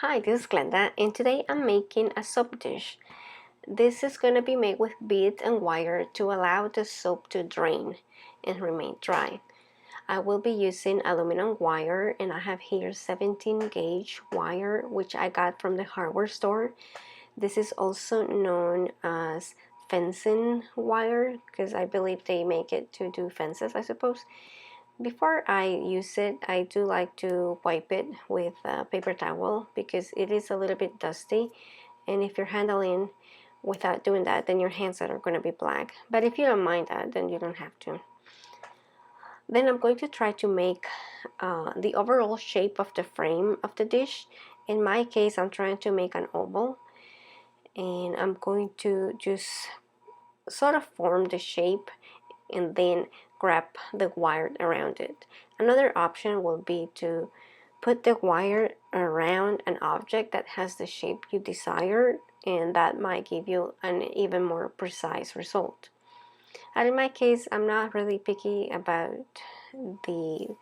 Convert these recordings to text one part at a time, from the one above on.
Hi, this is Glenda, and today I'm making a soap dish. This is going to be made with beads and wire to allow the soap to drain and remain dry. I will be using aluminum wire, and I have here 17 gauge wire, which I got from the hardware store. This is also known as fencing wire because I believe they make it to do fences, I suppose. Before I use it, I do like to wipe it with a paper towel because it is a little bit dusty, and if you're handling without doing that, then your hands are going to be black. But if you don't mind that, then you don't have to. Then I'm going to try to make the overall shape of the frame of the dish. In my case, I'm trying to make an oval, and I'm going to just sort of form the shape and then grab the wire around it. Another option will be to put the wire around an object that has the shape you desire, and that might give you an even more precise result. And in my case, I'm not really picky about the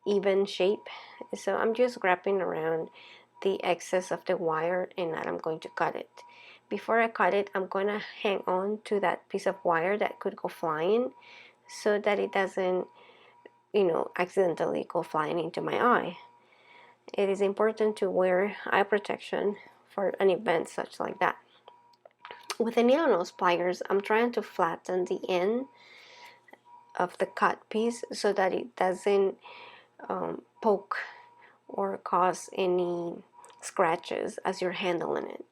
even shape, so I'm just grabbing around the excess of the wire, and now I'm going to cut it. Before I cut it, I'm going to hang on to that piece of wire that could go flying so that it doesn't, accidentally go flying into my eye. It is important to wear eye protection for an event such like that. With the needle nose pliers, I'm trying to flatten the end of the cut piece so that it doesn't poke or cause any scratches as you're handling it.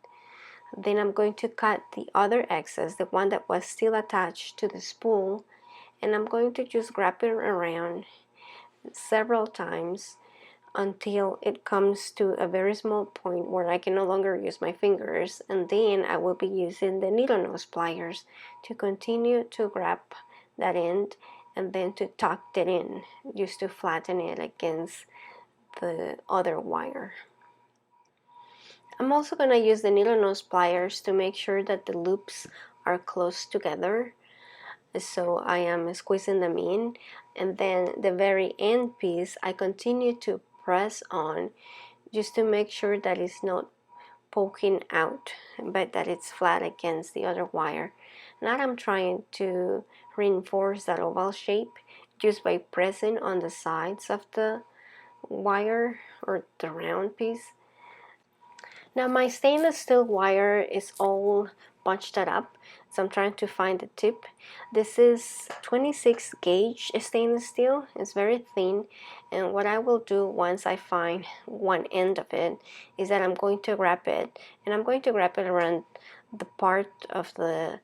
Then I'm going to cut the other excess, the one that was still attached to the spool, and I'm going to just wrap it around several times until it comes to a very small point where I can no longer use my fingers, and then I will be using the needle nose pliers to continue to grab that end and then to tuck it in just to flatten it against the other wire. I'm also going to use the needle nose pliers to make sure that the loops are close together. So I am squeezing them in, and then the very end piece I continue to press on just to make sure that it's not poking out but that it's flat against the other wire. Now I'm trying to reinforce that oval shape just by pressing on the sides of the wire or the round piece. Now my stainless steel wire is all bunched up, so I'm trying to find the tip. This is 26 gauge stainless steel. It's very thin, and what I will do once I find one end of it is that I'm going to wrap it, and I'm going to wrap it around the part of the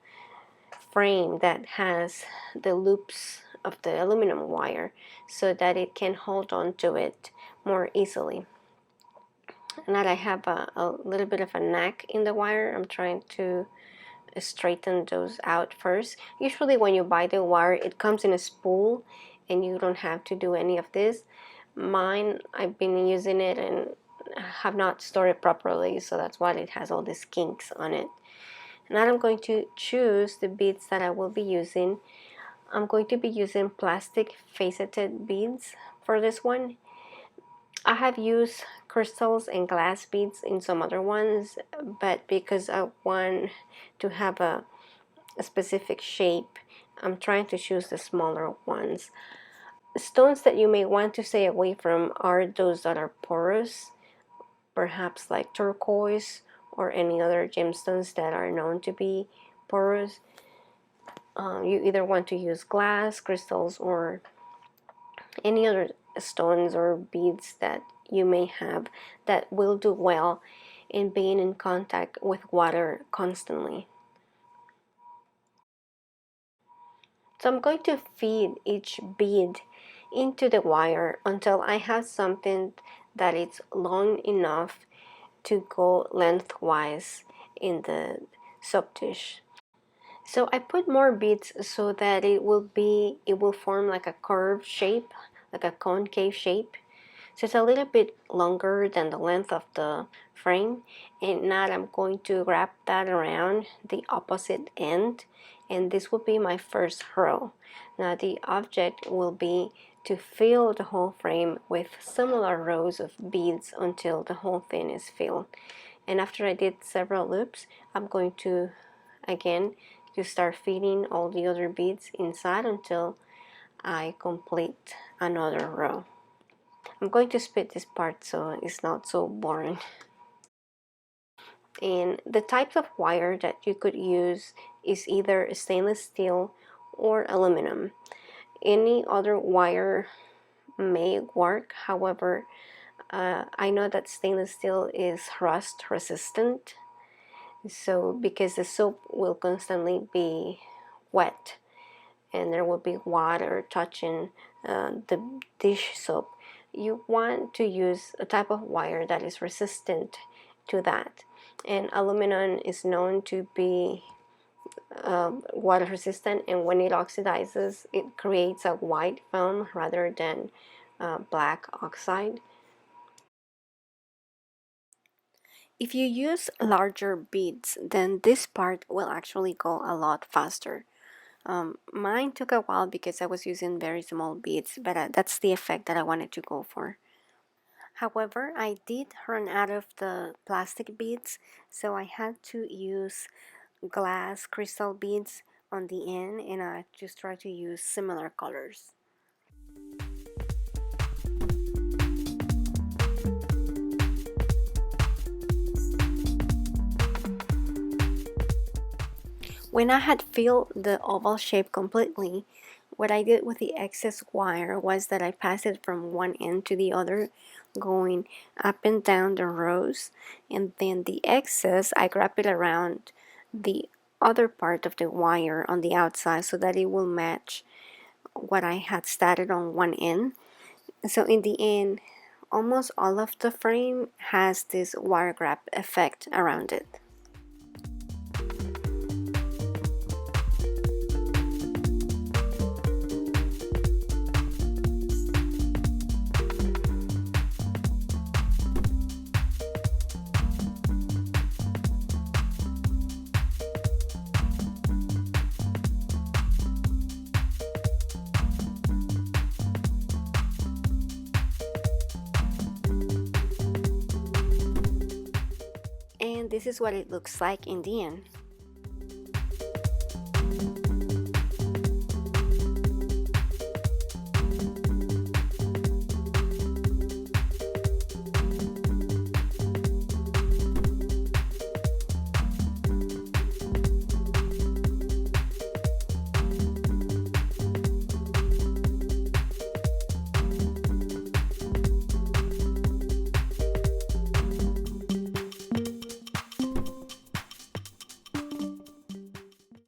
frame that has the loops of the aluminum wire so that it can hold on to it more easily. Now that I have a little bit of a knack in the wire, I'm trying to straighten those out first. Usually when you buy the wire, it comes in a spool and you don't have to do any of this. Mine, I've been using it and have not stored it properly, so that's why it has all these kinks on it. Now I'm going to choose the beads that I will be using. I'm going to be using plastic faceted beads for this one. I have used crystals and glass beads in some other ones, but because I want to have a specific shape, I'm trying to choose the smaller ones. Stones that you may want to stay away from are those that are porous, perhaps like turquoise or any other gemstones that are known to be porous. You either want to use glass, crystals, or any other stones or beads that you may have that will do well in being in contact with water constantly. So I'm going to feed each bead into the wire until I have something that is long enough to go lengthwise in the soap dish. So I put more beads so that it will form like a curved shape, like a concave shape. So it's a little bit longer than the length of the frame, and now I'm going to wrap that around the opposite end, and this will be my first row. Now the object will be to fill the whole frame with similar rows of beads until the whole thing is filled. And after I did several loops, I'm going to again to start feeding all the other beads inside until I complete another row. I'm going to split this part so it's not so boring. And the types of wire that you could use is either stainless steel or aluminum. Any other wire may work, however, I know that stainless steel is rust resistant, so because the soap will constantly be wet and there will be water touching the dish soap, you want to use a type of wire that is resistant to that. And aluminum is known to be water resistant, and when it oxidizes, it creates a white film rather than black oxide. If you use larger beads, then this part will actually go a lot faster. Mine took a while because I was using very small beads, but that's the effect that I wanted to go for. However, I did run out of the plastic beads, so I had to use glass crystal beads on the end, and I just tried to use similar colors. When I had filled the oval shape completely, what I did with the excess wire was that I passed it from one end to the other, going up and down the rows, and then the excess I wrap it around the other part of the wire on the outside so that it will match what I had started on one end. So in the end, almost all of the frame has this wire wrap effect around it. And this is what it looks like in the end.